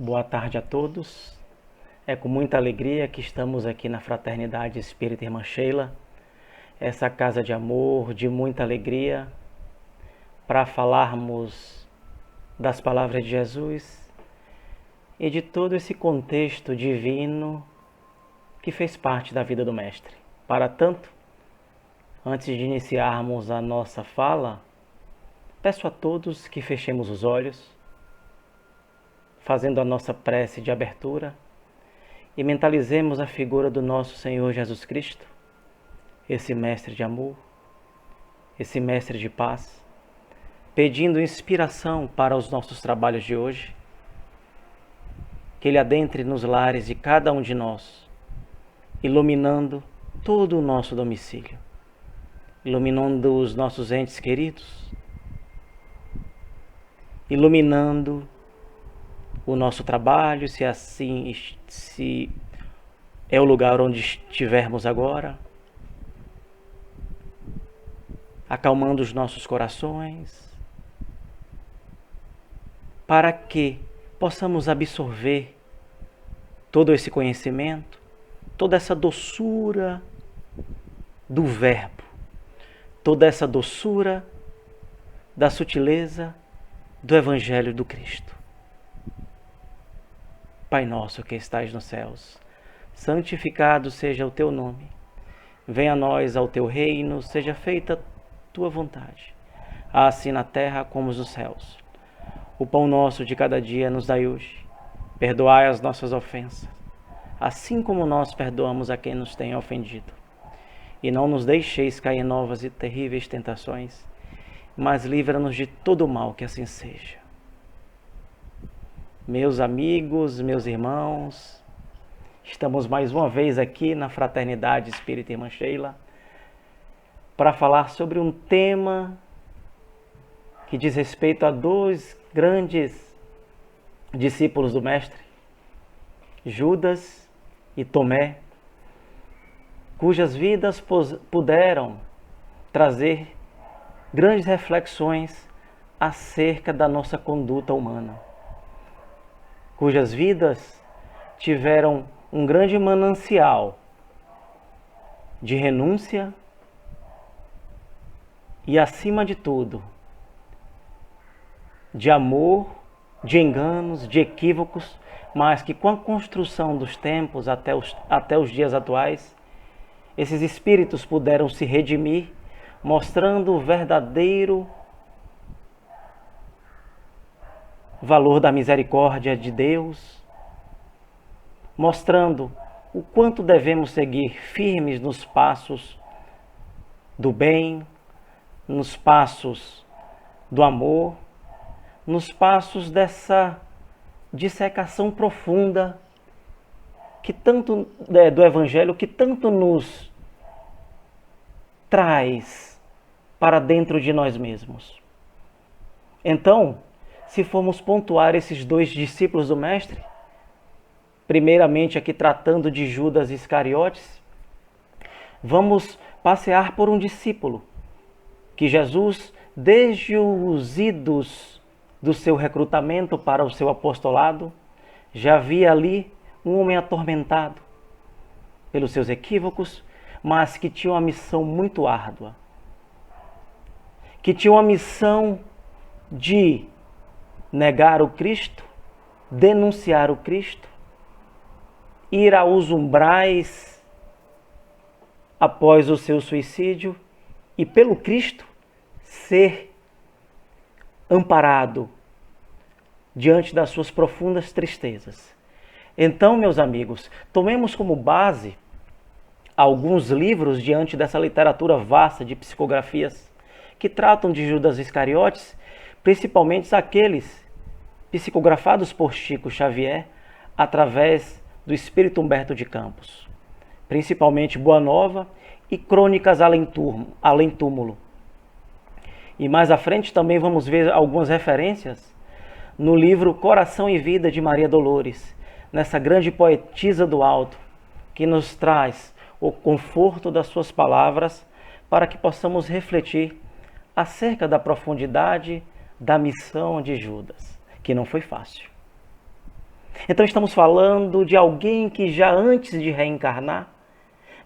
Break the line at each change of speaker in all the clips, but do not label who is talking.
Boa tarde a todos. É com muita alegria que estamos aqui na Fraternidade Espírita Irmã Sheila, essa casa de amor, de muita alegria, para falarmos das palavras de Jesus e de todo esse contexto divino que fez parte da vida do Mestre. Para tanto, antes de iniciarmos a nossa fala, peço a todos que fechemos os olhos, fazendo a nossa prece de abertura, e mentalizemos a figura do nosso Senhor Jesus Cristo, esse mestre de amor, esse mestre de paz, pedindo inspiração para os nossos trabalhos de hoje, que Ele adentre nos lares de cada um de nós, iluminando todo o nosso domicílio, iluminando os nossos entes queridos, iluminando o nosso trabalho, se é o lugar onde estivermos agora, acalmando os nossos corações, para que possamos absorver todo esse conhecimento, toda essa doçura do verbo, toda essa doçura da sutileza do Evangelho do Cristo. Pai nosso que estais nos céus, santificado seja o teu nome. Venha a nós ao teu reino, seja feita a tua vontade, assim na terra como nos céus. O pão nosso de cada dia nos dai hoje. Perdoai as nossas ofensas, assim como nós perdoamos a quem nos tem ofendido. E não nos deixeis cair em novas e terríveis tentações, mas livra-nos de todo o mal, que assim seja. Meus amigos, meus irmãos, estamos mais uma vez aqui na Fraternidade Espírita Irmã Sheila para falar sobre um tema que diz respeito a dois grandes discípulos do Mestre, Judas e Tomé, cujas vidas puderam trazer grandes reflexões acerca da nossa conduta humana, cujas vidas tiveram um grande manancial de renúncia e, acima de tudo, de amor, de enganos, de equívocos, mas que com a construção dos tempos até os dias atuais, esses espíritos puderam se redimir, mostrando o verdadeiro valor da misericórdia de Deus, mostrando o quanto devemos seguir firmes nos passos do bem, nos passos do amor, nos passos dessa dissecação profunda que tanto do Evangelho, que tanto nos traz para dentro de nós mesmos. Então, se formos pontuar esses dois discípulos do Mestre, primeiramente aqui tratando de Judas Iscariotes, vamos passear por um discípulo que Jesus, desde os idos do seu recrutamento para o seu apostolado, já via ali um homem atormentado pelos seus equívocos, mas que tinha uma missão muito árdua, que tinha uma missão de negar o Cristo, denunciar o Cristo, ir aos umbrais após o seu suicídio e pelo Cristo ser amparado diante das suas profundas tristezas. Então, meus amigos, tomemos como base alguns livros diante dessa literatura vasta de psicografias que tratam de Judas Iscariotes, principalmente aqueles psicografados por Chico Xavier através do Espírito Humberto de Campos, principalmente Boa Nova e Crônicas Além Túmulo. E mais à frente também vamos ver algumas referências no livro Coração e Vida de Maria Dolores, nessa grande poetisa do alto, que nos traz o conforto das suas palavras para que possamos refletir acerca da profundidade da missão de Judas, que não foi fácil. Então estamos falando de alguém que já antes de reencarnar,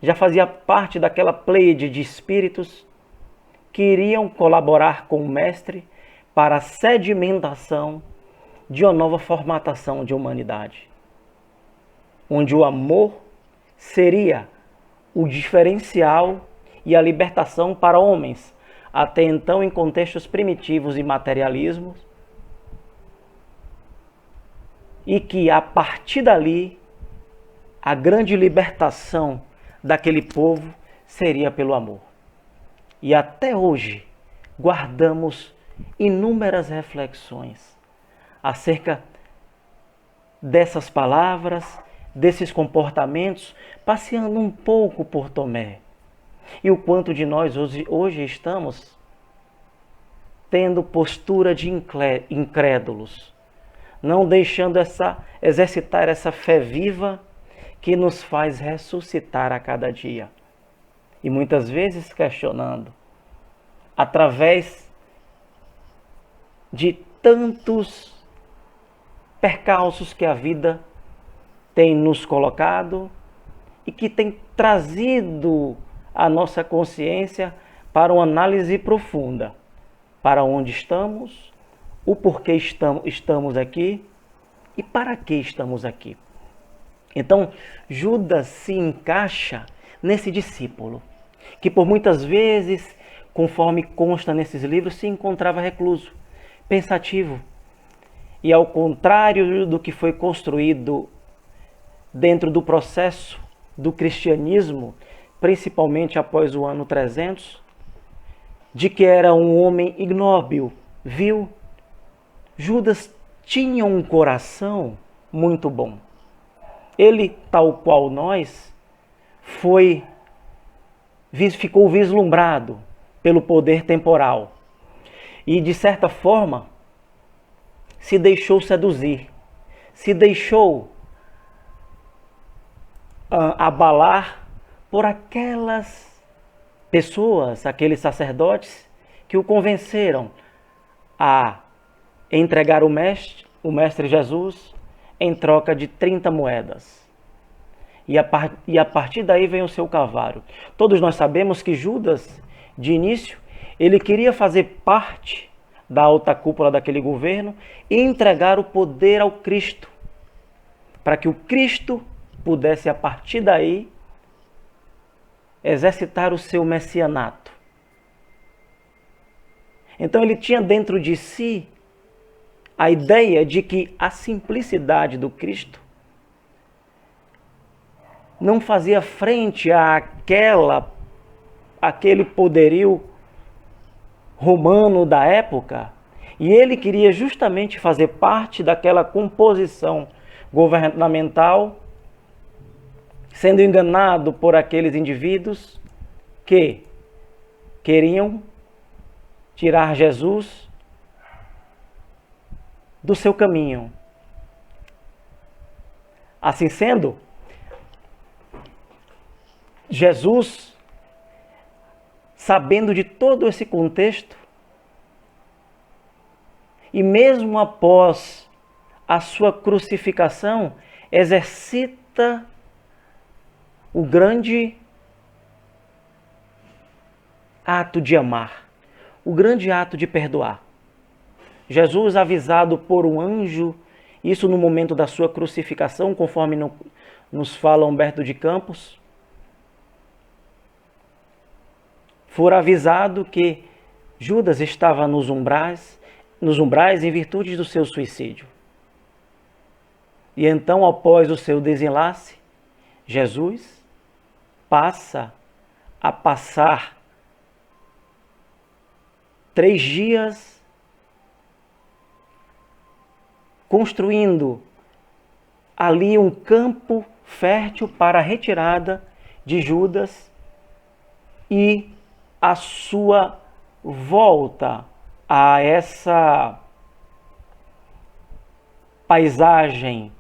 já fazia parte daquela pleiade de espíritos que iriam colaborar com o mestre para a sedimentação de uma nova formatação de humanidade, onde o amor seria o diferencial e a libertação para homens, até então em contextos primitivos e materialismos, e que a partir dali a grande libertação daquele povo seria pelo amor. E até hoje guardamos inúmeras reflexões acerca dessas palavras, desses comportamentos, passeando um pouco por Tomé. E o quanto de nós hoje estamos tendo postura de incrédulos, não deixando exercitar essa fé viva que nos faz ressuscitar a cada dia. E muitas vezes questionando, através de tantos percalços que a vida tem nos colocado e que tem trazido a nossa consciência para uma análise profunda, para onde estamos, o porquê estamos aqui e para que estamos aqui. Então, Judas se encaixa nesse discípulo, que por muitas vezes, conforme consta nesses livros, se encontrava recluso, pensativo, e ao contrário do que foi construído dentro do processo do cristianismo, principalmente após o ano 300, de que era um homem ignóbil, vil, Judas tinha um coração muito bom. Ele, tal qual nós, ficou vislumbrado pelo poder temporal e, de certa forma, se deixou seduzir, se deixou abalar por aquelas pessoas, aqueles sacerdotes que o convenceram a entregar o mestre Jesus em troca de 30 moedas. E a partir daí vem o seu calvário. Todos nós sabemos que Judas, de início, ele queria fazer parte da alta cúpula daquele governo e entregar o poder ao Cristo, para que o Cristo pudesse, a partir daí, exercitar o seu messianato. Então ele tinha dentro de si a ideia de que a simplicidade do Cristo não fazia frente àquele poderio romano da época, e ele queria justamente fazer parte daquela composição governamental, sendo enganado por aqueles indivíduos que queriam tirar Jesus do seu caminho. Assim sendo, Jesus, sabendo de todo esse contexto, e mesmo após a sua crucificação, exercita o grande ato de amar, o grande ato de perdoar. Jesus, avisado por um anjo, isso no momento da sua crucificação, conforme nos fala Humberto de Campos, fora avisado que Judas estava nos umbrais em virtude do seu suicídio. E então, após o seu desenlace, Jesus passa a passar 3 dias construindo ali um campo fértil para a retirada de Judas e a sua volta a essa paisagem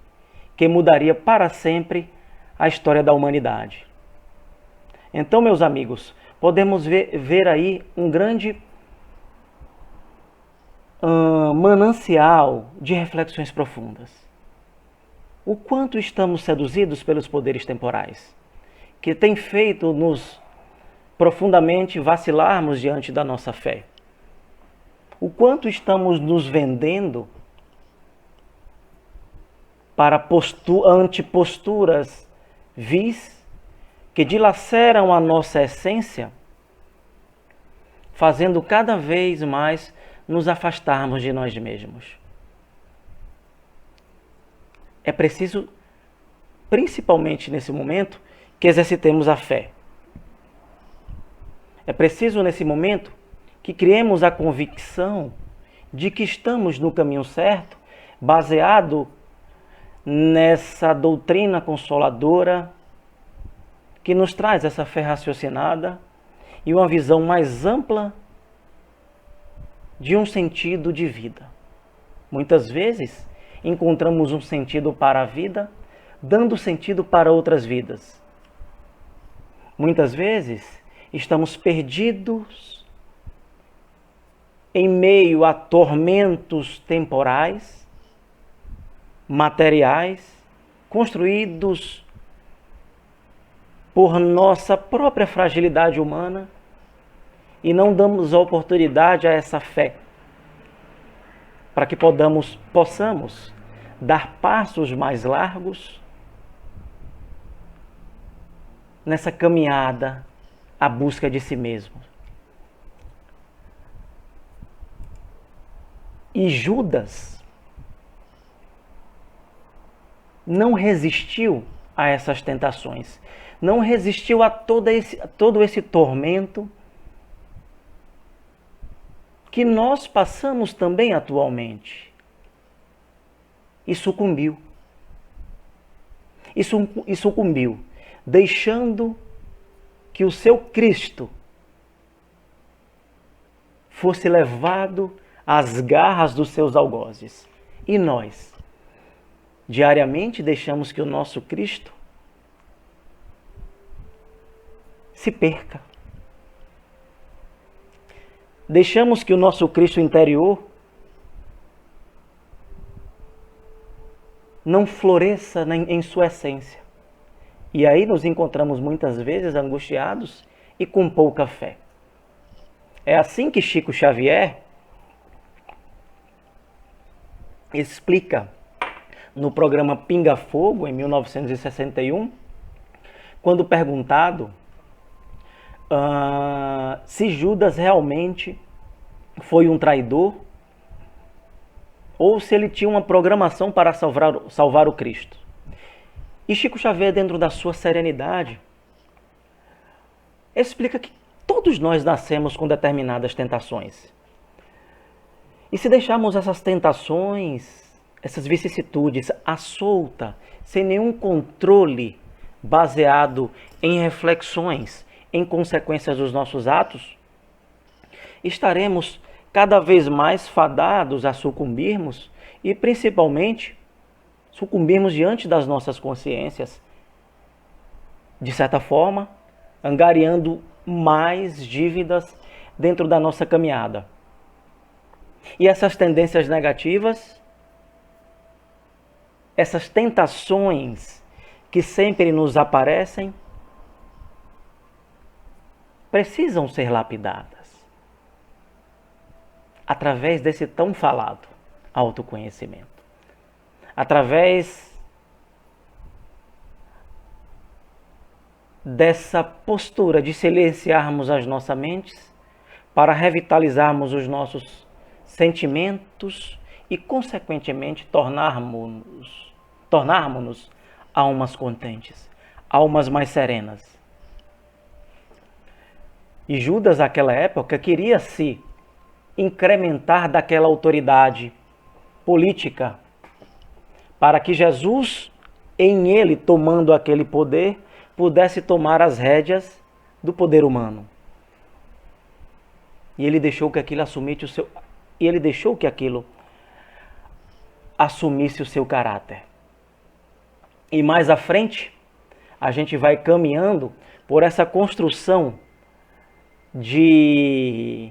que mudaria para sempre a história da humanidade. Então, meus amigos, podemos ver aí um grande manancial de reflexões profundas. O quanto estamos seduzidos pelos poderes temporais, que tem feito nos profundamente vacilarmos diante da nossa fé. O quanto estamos nos vendendo para anteposturas vis que dilaceram a nossa essência, fazendo cada vez mais nos afastarmos de nós mesmos. É preciso, principalmente nesse momento, que exercitemos a fé. É preciso, nesse momento, que criemos a convicção de que estamos no caminho certo, baseado nessa doutrina consoladora que nos traz essa fé raciocinada e uma visão mais ampla de um sentido de vida. Muitas vezes encontramos um sentido para a vida, dando sentido para outras vidas. Muitas vezes estamos perdidos em meio a tormentos temporais, materiais, construídos por nossa própria fragilidade humana, e não damos a oportunidade a essa fé para que possamos dar passos mais largos nessa caminhada à busca de si mesmo. E Judas não resistiu a essas tentações, não resistiu a todo esse tormento que nós passamos também atualmente. E sucumbiu. E sucumbiu, deixando que o seu Cristo fosse levado às garras dos seus algozes. E nós, diariamente, deixamos que o nosso Cristo se perca. Deixamos que o nosso Cristo interior não floresça em sua essência. E aí nos encontramos muitas vezes angustiados e com pouca fé. É assim que Chico Xavier explica no programa Pinga Fogo, em 1961, quando perguntado se Judas realmente foi um traidor ou se ele tinha uma programação para salvar o Cristo. E Chico Xavier, dentro da sua serenidade, explica que todos nós nascemos com determinadas tentações. E se deixarmos essas tentações, essas vicissitudes à solta, sem nenhum controle baseado em reflexões, em consequências dos nossos atos, estaremos cada vez mais fadados a sucumbirmos e, principalmente, sucumbirmos diante das nossas consciências, de certa forma, angariando mais dívidas dentro da nossa caminhada. E essas tendências negativas, essas tentações que sempre nos aparecem, precisam ser lapidadas através desse tão falado autoconhecimento. Através dessa postura de silenciarmos as nossas mentes para revitalizarmos os nossos sentimentos e, consequentemente, tornarmos-nos almas contentes, almas mais serenas. E Judas, naquela época, queria se incrementar daquela autoridade política, para que Jesus, em ele, tomando aquele poder, pudesse tomar as rédeas do poder humano. E ele deixou que aquilo assumisse o seu caráter. E mais à frente, a gente vai caminhando por essa construção de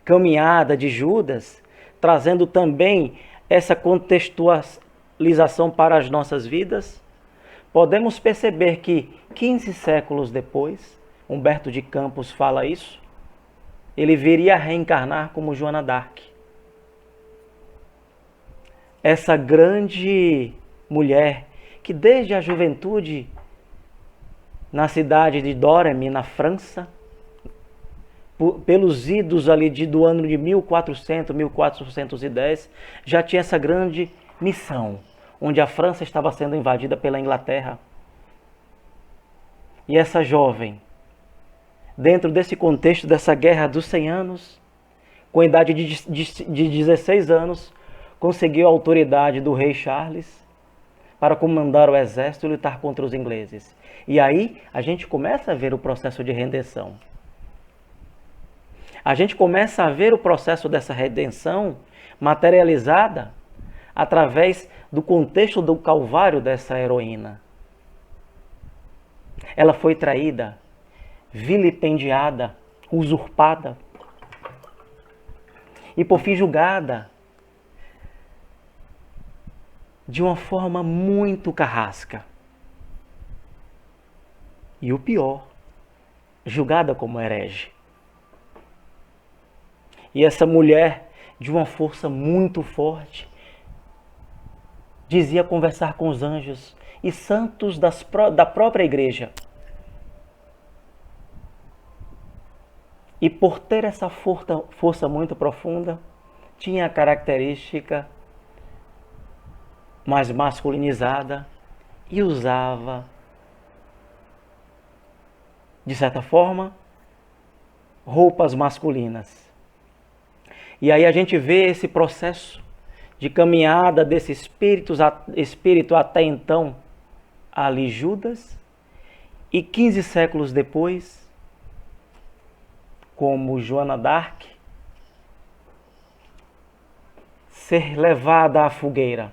caminhada de Judas, trazendo também essa simbolização para as nossas vidas, podemos perceber que 15 séculos depois, Humberto de Campos fala isso, ele viria a reencarnar como Joana d'Arc. Essa grande mulher que desde a juventude, na cidade de Domremy, na França, pelos idos ali do ano de 1400, 1410, já tinha essa grande missão, onde a França estava sendo invadida pela Inglaterra. E essa jovem, dentro desse contexto dessa guerra dos 100 anos, com a idade de 16 anos, conseguiu a autoridade do rei Charles para comandar o exército e lutar contra os ingleses. E aí a gente começa a ver o processo de redenção. A gente começa a ver o processo dessa redenção materializada através do contexto do calvário dessa heroína. Ela foi traída, vilipendiada, usurpada e por fim julgada de uma forma muito carrasca. E o pior, julgada como herege. E essa mulher, de uma força muito forte, dizia conversar com os anjos e santos da própria igreja. E por ter essa força muito profunda, tinha a característica mais masculinizada e usava, de certa forma, roupas masculinas. E aí a gente vê esse processo de caminhada desse espírito até então ali Judas, e 15 séculos depois, como Joana d'Arc, ser levada à fogueira.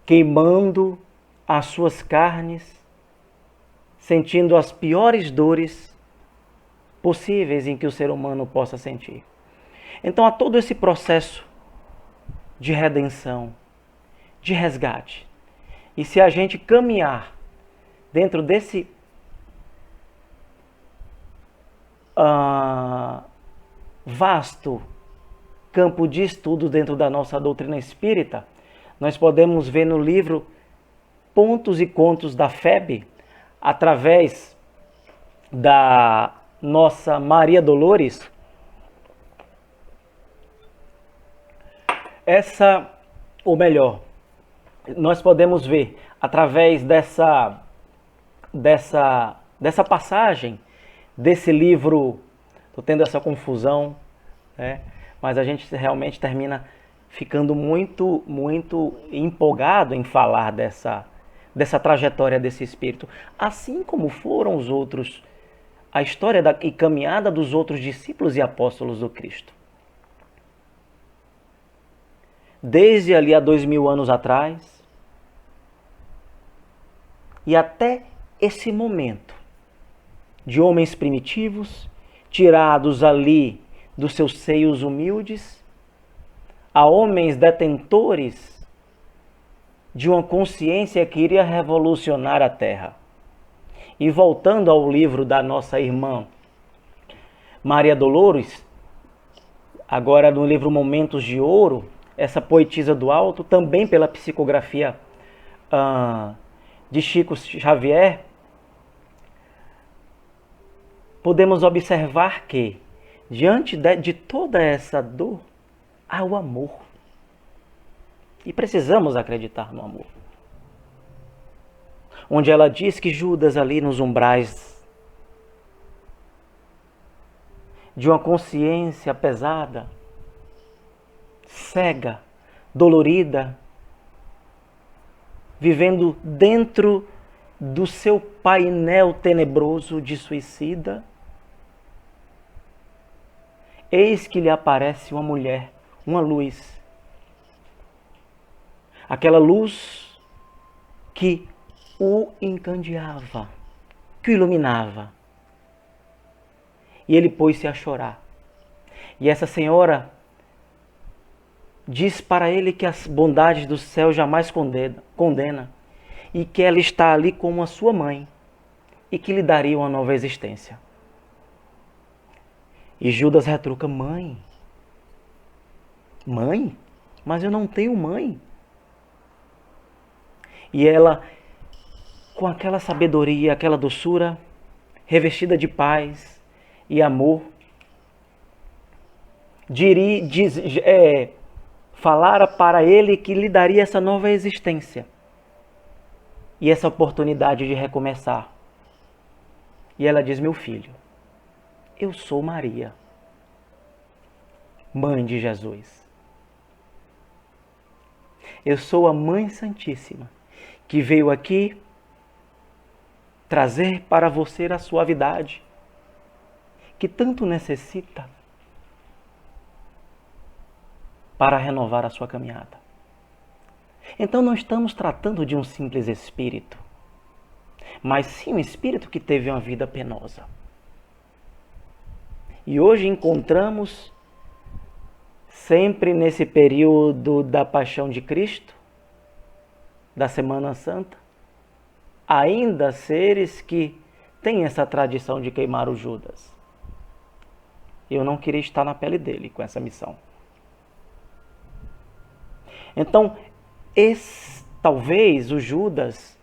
Queimando as suas carnes, sentindo as piores dores possíveis em que o ser humano possa sentir. Então há todo esse processo de redenção, de resgate. E se a gente caminhar dentro desse vasto campo de estudo dentro da nossa doutrina espírita, nós podemos ver no livro Pontos e Contos da FEB, através da nossa Maria Dolores, nós podemos ver através dessa passagem desse livro. Estou tendo essa confusão, né? Mas a gente realmente termina ficando muito empolgado em falar dessa trajetória desse espírito, assim como foram os outros, a história e caminhada dos outros discípulos e apóstolos do Cristo. Desde ali há 2000 anos atrás e até esse momento de homens primitivos, tirados ali dos seus seios humildes, a homens detentores de uma consciência que iria revolucionar a Terra. E voltando ao livro da nossa irmã Maria Dolores, agora no livro Momentos de Ouro, essa poetisa do alto, também pela psicografia de Chico Xavier, podemos observar que, diante de toda essa dor, há o amor. E precisamos acreditar no amor. Onde ela diz que Judas ali nos umbrais de uma consciência pesada, cega, dolorida, vivendo dentro do seu painel tenebroso de suicida, eis que lhe aparece uma mulher, uma luz. Aquela luz que o encandeava, que o iluminava. E ele pôs-se a chorar. E essa senhora diz para ele que as bondades do céu jamais condena e que ela está ali como a sua mãe e que lhe daria uma nova existência. E Judas retruca: mãe? Mãe? Mas eu não tenho mãe. E ela, com aquela sabedoria, aquela doçura, revestida de paz e amor, falara para ele que lhe daria essa nova existência e essa oportunidade de recomeçar. E ela diz: meu filho, eu sou Maria, mãe de Jesus. Eu sou a Mãe Santíssima, que veio aqui trazer para você a suavidade que tanto necessita para renovar a sua caminhada. Então não estamos tratando de um simples espírito, mas sim um espírito que teve uma vida penosa. E hoje encontramos, sempre nesse período da Paixão de Cristo, da Semana Santa, ainda seres que têm essa tradição de queimar o Judas. Eu não queria estar na pele dele com essa missão. Então, talvez o Judas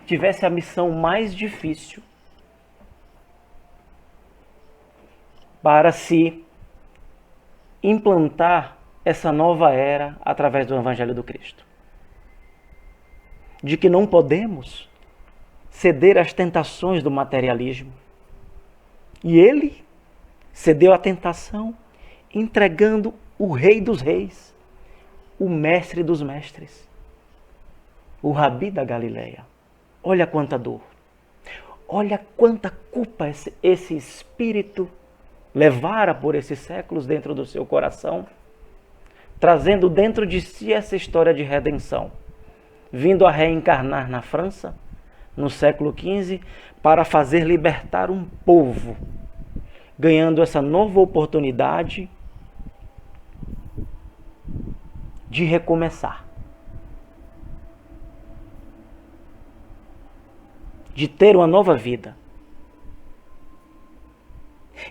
tivesse a missão mais difícil para se implantar essa nova era através do Evangelho do Cristo. De que não podemos ceder às tentações do materialismo. E ele cedeu à tentação, entregando o Rei dos Reis, o Mestre dos Mestres, o Rabi da Galileia. Olha quanta dor, olha quanta culpa esse espírito levara por esses séculos dentro do seu coração, trazendo dentro de si essa história de redenção, vindo a reencarnar na França, no século XV, para fazer libertar um povo, ganhando essa nova oportunidade de recomeçar, de ter uma nova vida.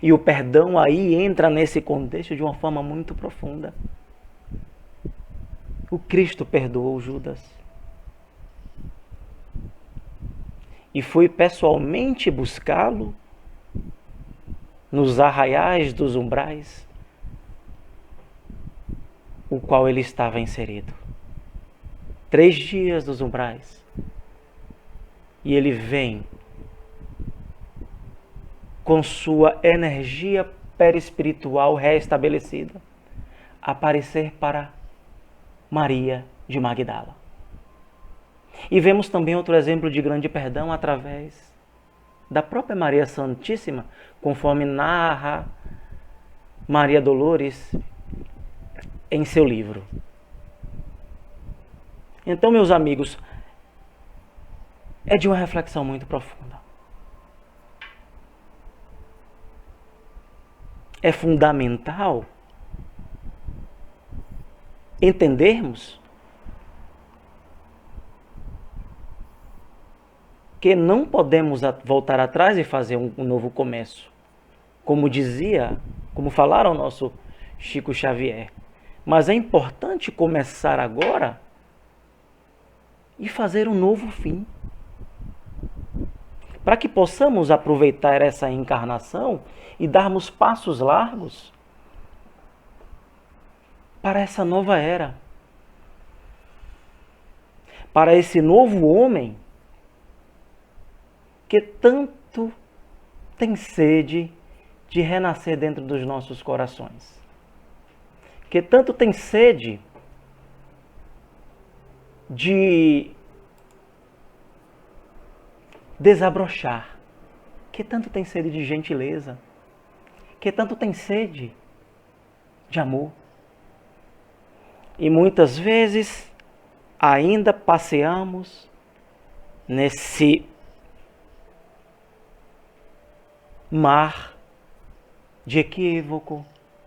E o perdão aí entra nesse contexto de uma forma muito profunda. O Cristo perdoou Judas. E foi pessoalmente buscá-lo nos arraiais dos umbrais, o qual ele estava inserido. 3 dias dos umbrais. E ele vem com sua energia perispiritual reestabelecida, aparecer para Maria de Magdala. E vemos também outro exemplo de grande perdão através da própria Maria Santíssima, conforme narra Maria Dolores em seu livro. Então, meus amigos, é de uma reflexão muito profunda. É fundamental entendermos que não podemos voltar atrás e fazer um novo começo. Como falaram o nosso Chico Xavier. Mas é importante começar agora e fazer um novo fim. Para que possamos aproveitar essa encarnação e darmos passos largos para essa nova era. Para esse novo homem que tanto tem sede de renascer dentro dos nossos corações. Que tanto tem sede de desabrochar. Que tanto tem sede de gentileza. Que tanto tem sede de amor. E muitas vezes ainda passeamos nesse mar de equívoco,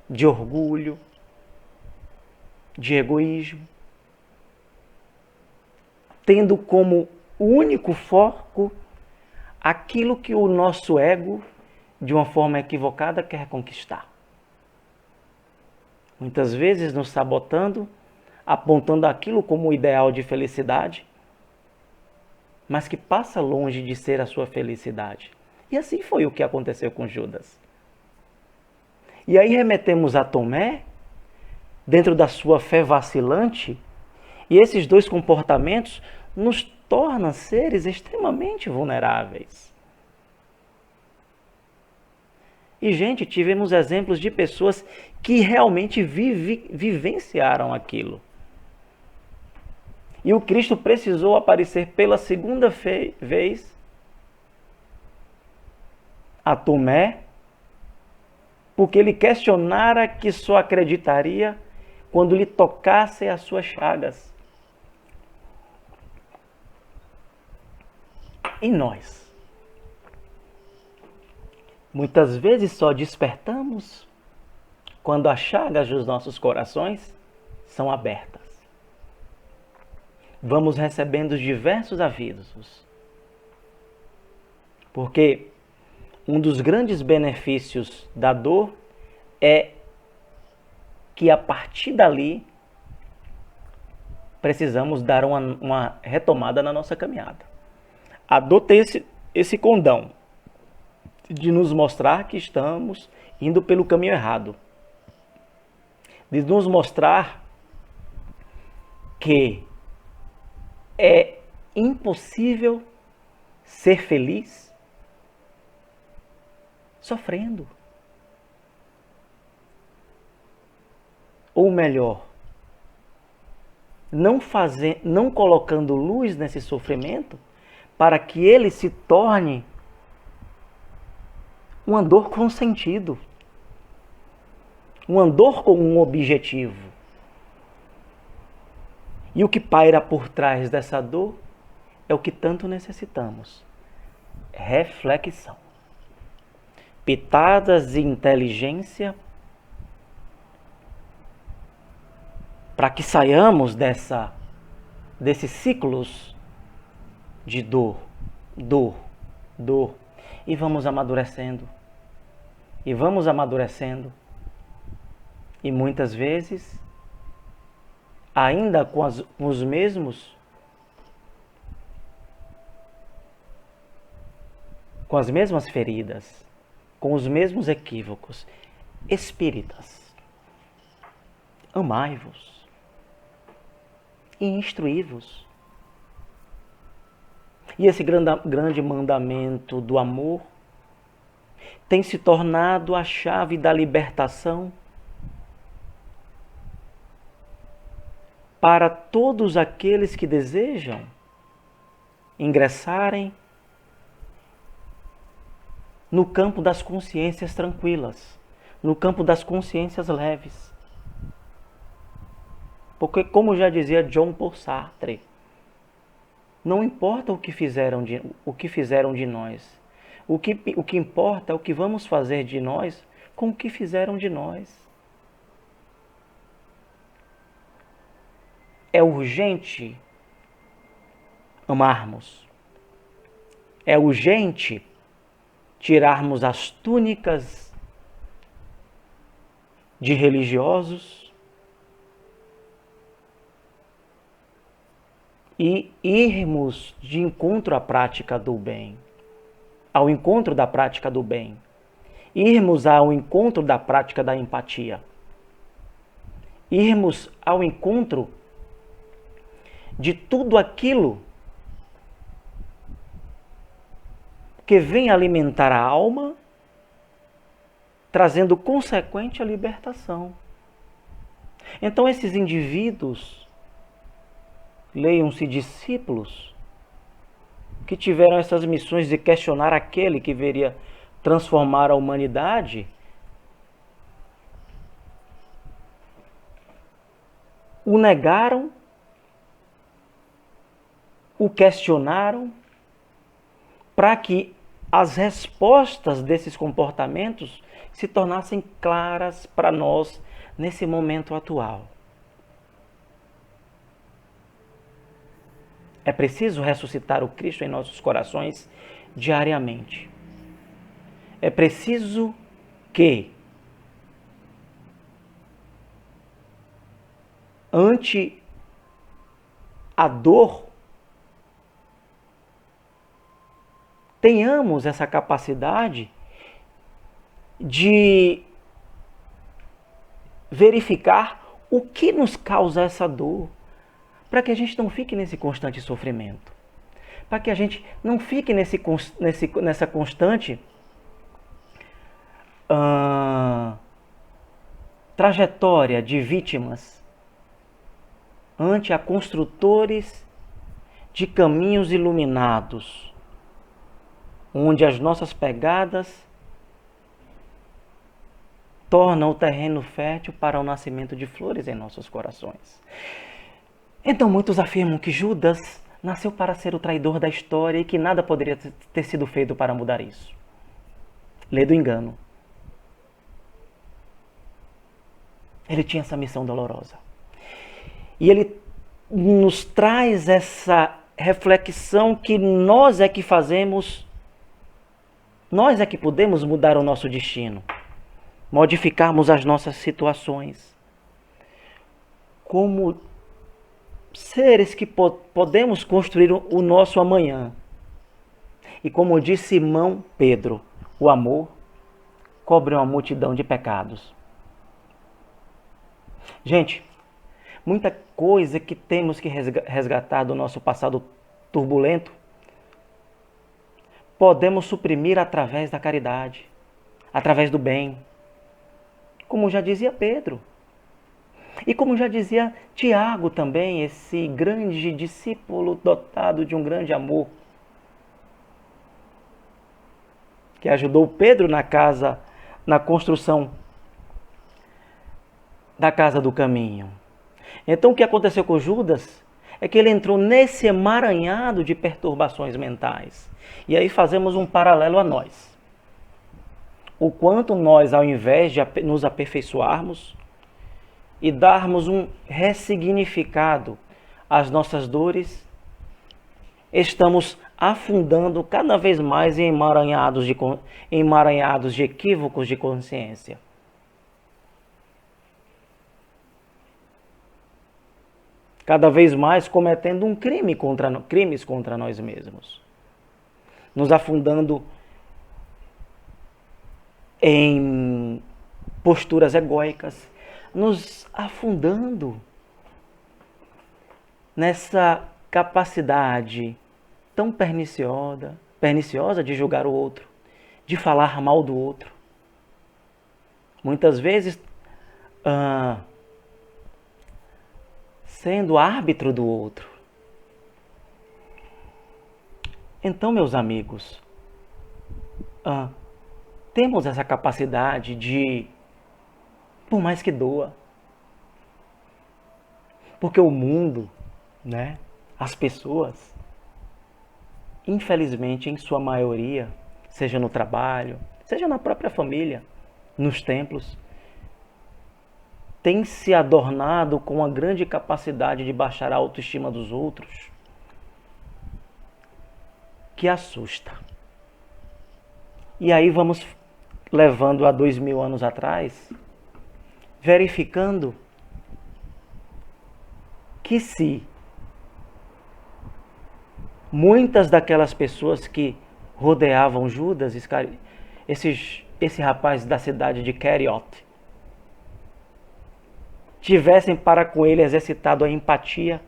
de orgulho, de egoísmo, tendo como único foco aquilo que o nosso ego, de uma forma equivocada, quer conquistar. Muitas vezes nos sabotando, apontando aquilo como ideal de felicidade, mas que passa longe de ser a sua felicidade. E assim foi o que aconteceu com Judas. E aí remetemos a Tomé, dentro da sua fé vacilante, e esses dois comportamentos nos tornam seres extremamente vulneráveis. E, gente, tivemos exemplos de pessoas que realmente vivenciaram aquilo. E o Cristo precisou aparecer pela segunda vez a Tomé, porque ele questionara que só acreditaria quando lhe tocasse as suas chagas. E nós? Muitas vezes só despertamos quando as chagas dos nossos corações são abertas. Vamos recebendo diversos avisos. Porque um dos grandes benefícios da dor é que a partir dali precisamos dar uma retomada na nossa caminhada. A dor tem esse condão de nos mostrar que estamos indo pelo caminho errado. De nos mostrar que é impossível ser feliz sofrendo. Ou melhor, não colocando luz nesse sofrimento para que ele se torne uma dor com sentido, uma dor com um objetivo. E o que paira por trás dessa dor é o que tanto necessitamos: reflexão. Pitadas de inteligência para que saiamos desses ciclos de dor, e vamos amadurecendo. E vamos amadurecendo. E muitas vezes, ainda com as mesmas feridas, com os mesmos equívocos. Espíritas, amai-vos e instruí-vos. E esse grande mandamento do amor tem se tornado a chave da libertação para todos aqueles que desejam ingressarem no campo das consciências tranquilas, no campo das consciências leves. Porque, como já dizia John Paul Sartre, não importa o que fizeram de nós. O que importa é o que vamos fazer de nós com o que fizeram de nós. É urgente amarmos. É urgente tirarmos as túnicas de religiosos e irmos de encontro à prática do bem, ao encontro da prática do bem, irmos ao encontro da prática da empatia, irmos ao encontro de tudo aquilo que vem alimentar a alma, trazendo consequente a libertação. Então esses indivíduos, leiam-se discípulos, que tiveram essas missões de questionar aquele que viria transformar a humanidade, o negaram, o questionaram, para que as respostas desses comportamentos se tornassem claras para nós nesse momento atual. É preciso ressuscitar o Cristo em nossos corações diariamente. É preciso que, ante a dor, tenhamos essa capacidade de verificar o que nos causa essa dor, para que a gente não fique nesse constante sofrimento, para que a gente não fique nessa constante trajetória de vítimas ante a construtores de caminhos iluminados, onde as nossas pegadas tornam o terreno fértil para o nascimento de flores em nossos corações. Então muitos afirmam que Judas nasceu para ser o traidor da história e que nada poderia ter sido feito para mudar isso. Lê do engano. Ele tinha essa missão dolorosa. E ele nos traz essa reflexão que nós é que fazemos, nós é que podemos mudar o nosso destino, modificarmos as nossas situações. Como seres que podemos construir o nosso amanhã. E como disse Simão Pedro, o amor cobre uma multidão de pecados. Gente, muita coisa que temos que resgatar do nosso passado turbulento, podemos suprimir através da caridade, através do bem. Como já dizia Pedro. E como já dizia Tiago também, esse grande discípulo dotado de um grande amor, que ajudou Pedro na construção da casa do caminho. Então o que aconteceu com Judas é que ele entrou nesse emaranhado de perturbações mentais. E aí fazemos um paralelo a nós. O quanto nós, ao invés de nos aperfeiçoarmos e darmos um ressignificado às nossas dores, estamos afundando cada vez mais em emaranhados de equívocos de consciência. Cada vez mais cometendo crimes contra nós mesmos. Nos afundando em posturas egóicas, nos afundando nessa capacidade tão perniciosa de julgar o outro, de falar mal do outro. Muitas vezes sendo árbitro do outro. Então, meus amigos, temos essa capacidade de, por mais que doa, porque o mundo, né, as pessoas, infelizmente, em sua maioria, seja no trabalho, seja na própria família, nos templos, tem se adornado com a grande capacidade de baixar a autoestima dos outros, que assusta. E aí vamos levando a 2000 anos atrás, verificando que se muitas daquelas pessoas que rodeavam Judas, esse rapaz da cidade de Cariot, tivessem para com ele exercitado a empatia,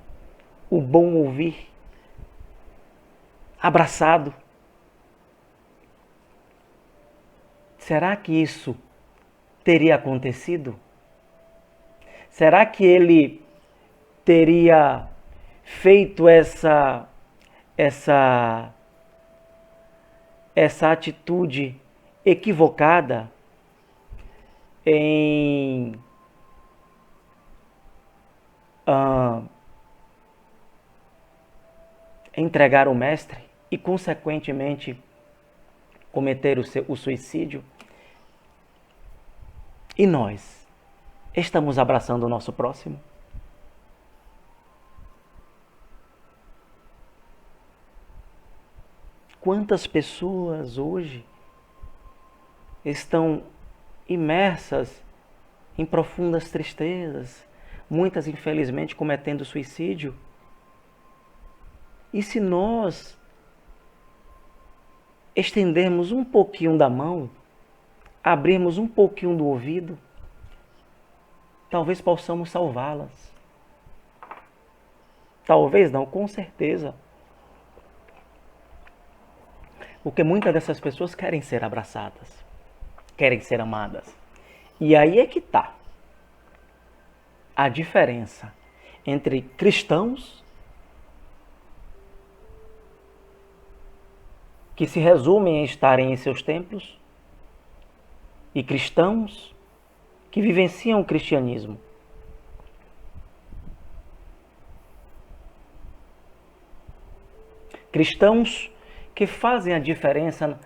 o bom ouvir, abraçado, será que isso teria acontecido? Será que ele teria feito essa atitude equivocada em entregar o mestre e, consequentemente, cometer o suicídio? E nós estamos abraçando o nosso próximo? Quantas pessoas hoje estão imersas em profundas tristezas, muitas infelizmente cometendo suicídio. E se nós estendermos um pouquinho da mão, abrirmos um pouquinho do ouvido, talvez possamos salvá-las. Talvez não, com certeza. Porque muitas dessas pessoas querem ser abraçadas, querem ser amadas. E aí é que está a diferença entre cristãos que se resumem em estarem em seus templos e cristãos que vivenciam o cristianismo. Cristãos que fazem a diferença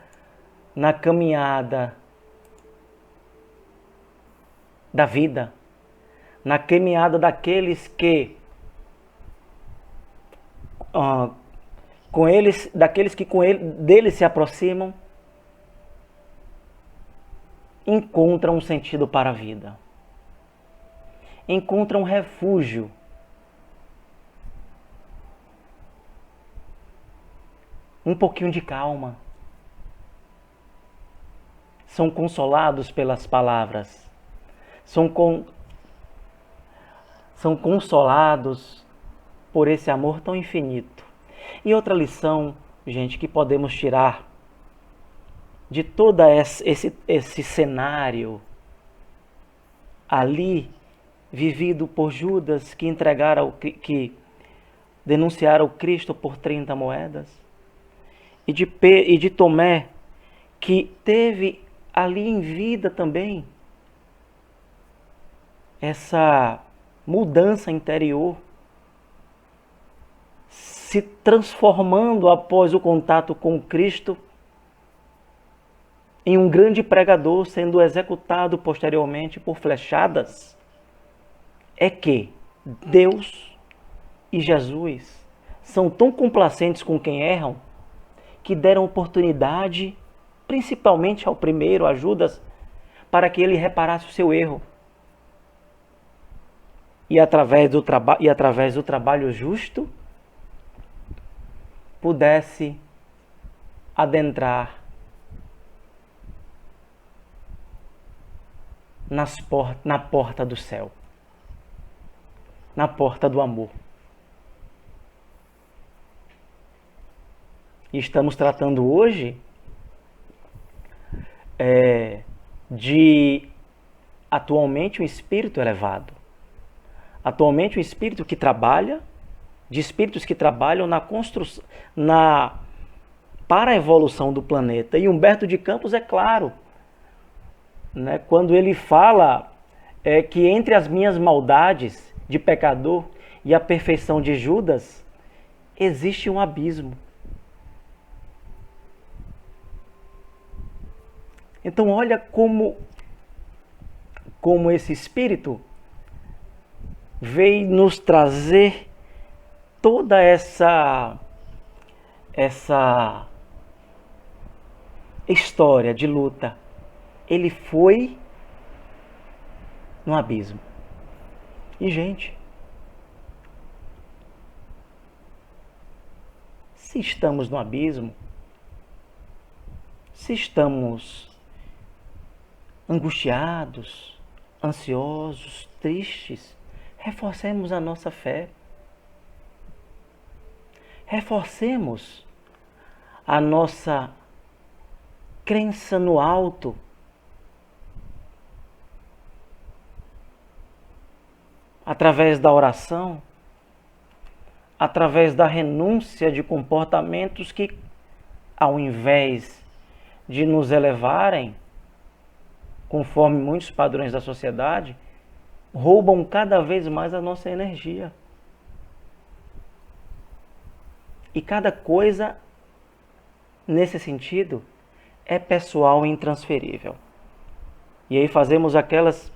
na caminhada da vida, na caminhada daqueles que deles se aproximam, encontram um sentido para a vida, encontram refúgio, um pouquinho de calma, são consolados pelas palavras, são consolados por esse amor tão infinito. E outra lição, gente, que podemos tirar de todo esse cenário ali vivido por Judas, que denunciaram Cristo por 30 moedas, e de Tomé, que teve ali em vida também essa mudança interior, se transformando após o contato com Cristo em um grande pregador, sendo executado posteriormente por flechadas, é que Deus e Jesus são tão complacentes com quem erram que deram oportunidade, principalmente ao primeiro, a Judas, para que ele reparasse o seu erro. E através do trabalho justo, pudesse adentrar na porta do céu, na porta do amor. E estamos tratando hoje de atualmente um espírito elevado. Atualmente um espírito que trabalha, de espíritos que trabalham na construção, para a evolução do planeta. E Humberto de Campos é claro, né, quando ele fala que entre as minhas maldades de pecador e a perfeição de Judas, existe um abismo. Então olha como esse espírito veio nos trazer toda essa história de luta. Ele foi no abismo. E, gente, se estamos no abismo, se estamos angustiados, ansiosos, tristes, reforcemos a nossa fé. Reforcemos a nossa crença no alto. Através da oração, através da renúncia de comportamentos que, ao invés de nos elevarem, conforme muitos padrões da sociedade, roubam cada vez mais a nossa energia. E cada coisa, nesse sentido, é pessoal e intransferível. E aí fazemos aquelas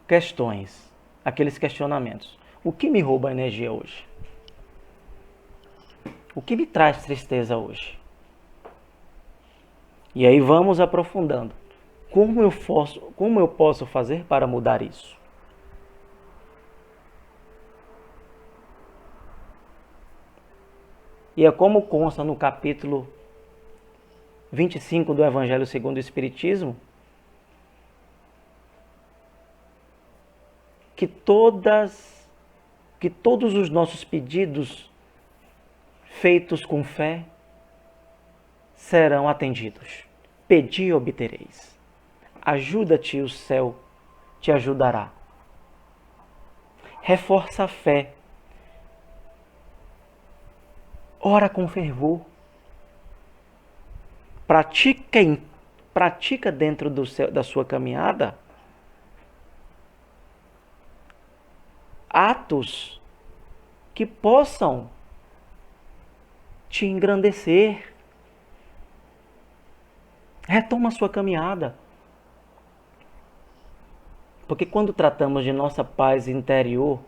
questões, aqueles questionamentos. O que me rouba a energia hoje? O que me traz tristeza hoje? E aí vamos aprofundando. Como eu posso fazer para mudar isso? E é como consta no capítulo 25 do Evangelho segundo o Espiritismo, que todos os nossos pedidos feitos com fé serão atendidos. Pedi e obtereis. Ajuda-te, o céu te ajudará. Reforça a fé. Ora com fervor. Pratica dentro da sua caminhada atos que possam te engrandecer. Retoma a sua caminhada. Porque quando tratamos de nossa paz interior,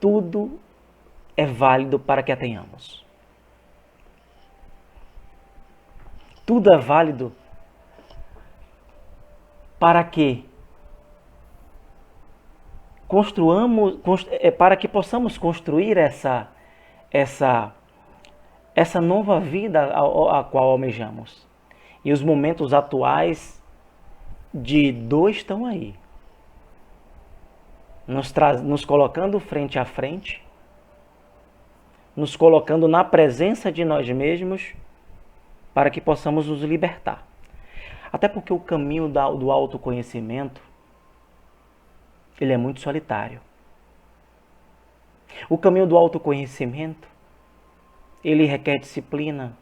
tudo é válido para que a tenhamos. Tudo é válido para que para que possamos construir essa nova vida a qual almejamos. E os momentos atuais de dor estão aí, nos colocando frente a frente, nos colocando na presença de nós mesmos, para que possamos nos libertar. Até porque o caminho do autoconhecimento, ele é muito solitário. O caminho do autoconhecimento, ele requer disciplina.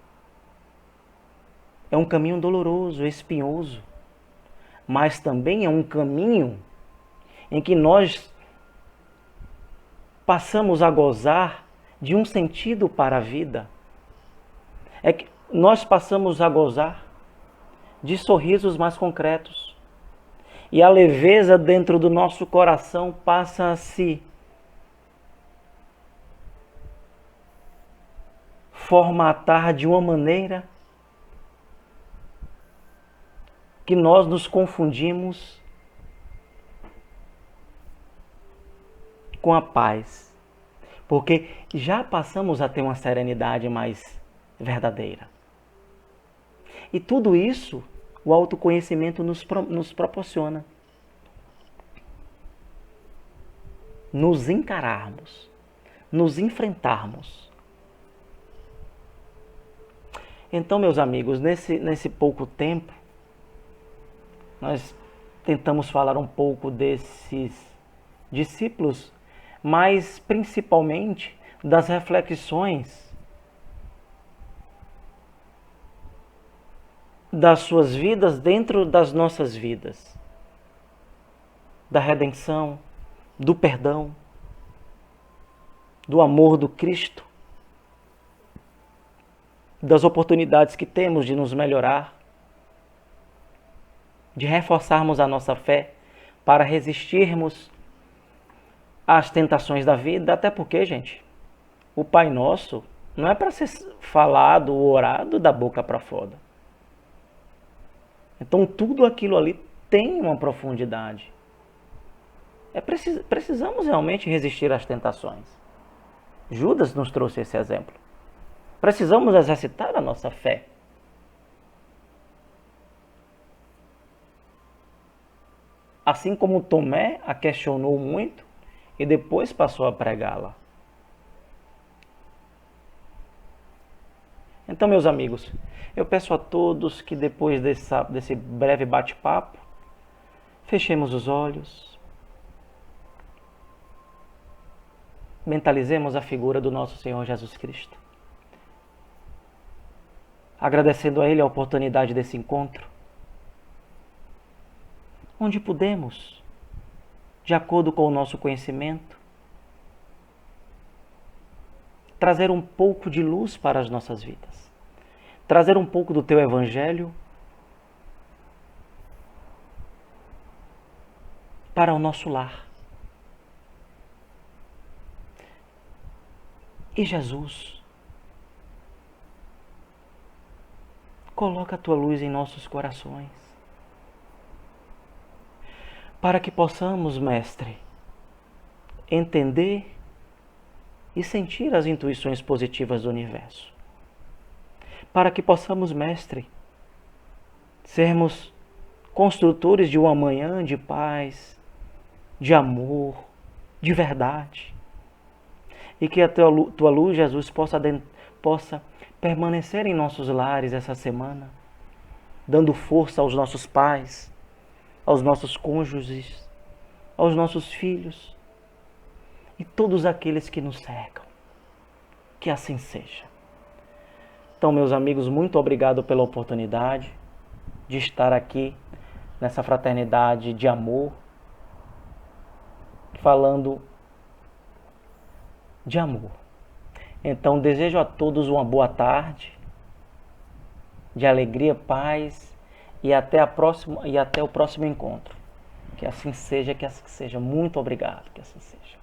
É um caminho doloroso, espinhoso, mas também é um caminho em que nós passamos a gozar de um sentido para a vida. É que nós passamos a gozar de sorrisos mais concretos. E a leveza dentro do nosso coração passa a se formatar de uma maneira que nós nos confundimos com a paz. Porque já passamos a ter uma serenidade mais verdadeira. E tudo isso o autoconhecimento nos proporciona. Nos encararmos, nos enfrentarmos. Então, meus amigos, nesse pouco tempo, nós tentamos falar um pouco desses discípulos, mas principalmente das reflexões das suas vidas dentro das nossas vidas, da redenção, do perdão, do amor do Cristo, das oportunidades que temos de nos melhorar, de reforçarmos a nossa fé para resistirmos às tentações da vida, até porque, gente, o Pai Nosso não é para ser falado ou orado da boca para fora. Então tudo aquilo ali tem uma profundidade. Precisamos realmente resistir às tentações. Judas nos trouxe esse exemplo. Precisamos exercitar a nossa fé. Assim como Tomé a questionou muito e depois passou a pregá-la. Então, meus amigos, eu peço a todos que depois desse breve bate-papo, fechemos os olhos, mentalizemos a figura do nosso Senhor Jesus Cristo, agradecendo a Ele a oportunidade desse encontro, onde podemos, de acordo com o nosso conhecimento, trazer um pouco de luz para as nossas vidas, trazer um pouco do Teu Evangelho para o nosso lar. E Jesus, coloca a tua luz em nossos corações, para que possamos, Mestre, entender e sentir as intuições positivas do universo. Para que possamos, Mestre, sermos construtores de um amanhã de paz, de amor, de verdade. E que a tua luz, Jesus, possa permanecer em nossos lares essa semana, dando força aos nossos pais, aos nossos cônjuges, aos nossos filhos e todos aqueles que nos cercam. Que assim seja. Então, meus amigos, muito obrigado pela oportunidade de estar aqui nessa fraternidade de amor, falando de amor. Então, desejo a todos uma boa tarde, de alegria, paz e até o próximo encontro. Que assim seja, que assim seja. Muito obrigado, que assim seja.